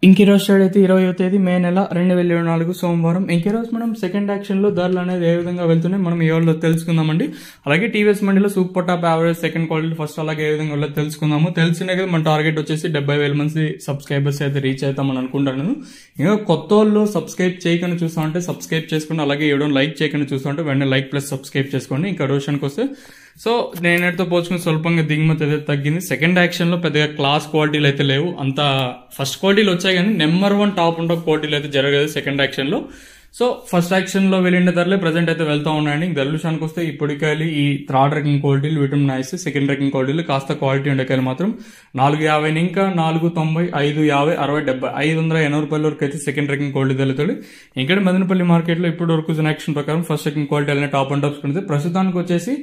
ఇంకీరోజు start అయితే 20వ తేదీ మే నెల 2024 సోమవారం. ఇంకీరోజు మనం సెకండ్ యాక్షన్ లో ధరలు అనేది ఏ విధంగా వెళ్తున్నాయి మనం ఈ రోజు తెలుసుకుందామండి. అలాగే టీవీఎస్ మండీలో super top average second quality first అలాగే ఏ విధంగా వెళ్ళో తెలుసుకుందాము. తెలిసిన కదా మన టార్గెట్ వచ్చేసి 70,000 మంది సబ్స్క్రైబర్స్ అయితే రీచ్ అవుతామని అనుకుంటాను. ఇంకా కొత్త వాళ్ళు సబ్స్క్రైబ్ చేయకుండా చూస్తా ఉంటే సబ్స్క్రైబ్ చేసుకోండి. అలాగే ఎవడో లైక్ చేయకుండా చూస్తా ఉంటే వెంటనే లైక్ ప్లస్ సబ్స్క్రైబ్ చేసుకోండి. ఇంకా రోషన్కి వస్తే సో నేనైతే పోల్చుకుని స్వల్పంగా దిగుమతి అయితే తగ్గింది. సెకండ్ యాక్షన్ లో పెద్దగా క్లాస్ క్వాలిటీలు అయితే లేవు, అంత ఫస్ట్ క్వాలిటీలు వచ్చాయి కానీ నెంబర్ 1 టాప్ ఉండే క్వాలిటీలు అయితే జరగలేదు సెకండ్ యాక్షన్ లో. సో ఫస్ట్ యాక్షన్ లో వెళ్ళిన ధరలే ప్రజెంట్ అయితే వెళ్తా ఉన్నాయండి. ధరల విషయానికి వస్తే ఇప్పటికాయలు ఈ థర్డ్ ర్యాంకింగ్ క్వాలిటీలు విటమిన్ నైస్, సెకండ్ ర్యాంకింగ్ క్వాలిటీలు కాస్త క్వాలిటీ ఉండేకాయలు మాత్రం 450 ఇంకా 490 550 60 70 580 రూపాయల వరకు అయితే సెకండ్ ర్యాంకింగ్ క్వాలిటీ తెలుతుంది. ఇక్కడ మదనపల్లి మార్కెట్ లో ఇప్పుడు వరకు యాక్షన్ ప్రకారం ఫస్ట్ ర్యాంకింగ్ క్వాలిటీ అనే టాప్ అండ్ టాప్స్ ఉంటుంది. ప్రస్తుతానికి వచ్చేసి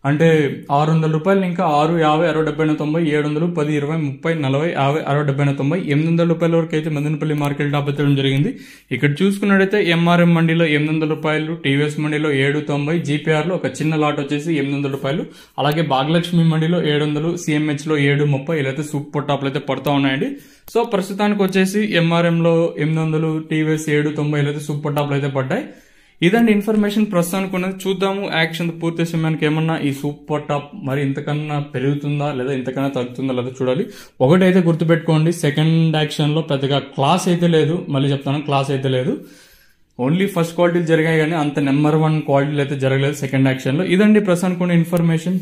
అంటే 600 రూపాయలు ఇంకా 6 50 60 70 90 700 10 20 30 40 50 60 70 90 800 రూపాయల వరకు అయితే మదనపల్లి మార్కెట్ టాప్ ఎత్తడం జరిగింది. ఇక్కడ చూసుకున్నట్టయితే ఎంఆర్ఎం మండీలో 800 రూపాయలు, టీవీఎస్ మండీలో 790, జీపీఆర్ లో ఒక చిన్న లాట్ వచ్చేసి 800 రూపాయలు, అలాగే భాగ్యలక్ష్మి మండీలో 700, సిఎంహెచ్ లో 730 ఇలా అయితే సూపర్ టాప్లు అయితే పడతా ఉన్నాయండి. సో ప్రస్తుతానికి వచ్చేసి ఎంఆర్ఎం లో 800, టీవీఎస్ 790 ఇలా అయితే సూపర్ టాప్లు అయితే పడ్డాయి. ఇదండి ఇన్ఫర్మేషన్ ప్రస్తుతానికి ఉన్నది. చూద్దాము యాక్షన్ పూర్తి సమయానికి ఏమన్నా ఈ సూపర్ టాప్ మరి ఇంతకన్నా పెరుగుతుందా లేదా ఇంతకన్నా తగ్గుతుందా లేదా చూడాలి. ఒకటైతే గుర్తుపెట్టుకోండి, సెకండ్ యాక్షన్ లో పెద్దగా క్లాస్ అయితే లేదు, మళ్ళీ చెప్తాను క్లాస్ అయితే లేదు, ఓన్లీ ఫస్ట్ క్వాలిటీలు జరిగాయి కానీ అంత నెంబర్ 1 క్వాలిటీలు అయితే జరగలేదు సెకండ్ యాక్షన్ లో. ఇదండి ప్రస్తుతానికి ఉన్న ఇన్ఫర్మేషన్.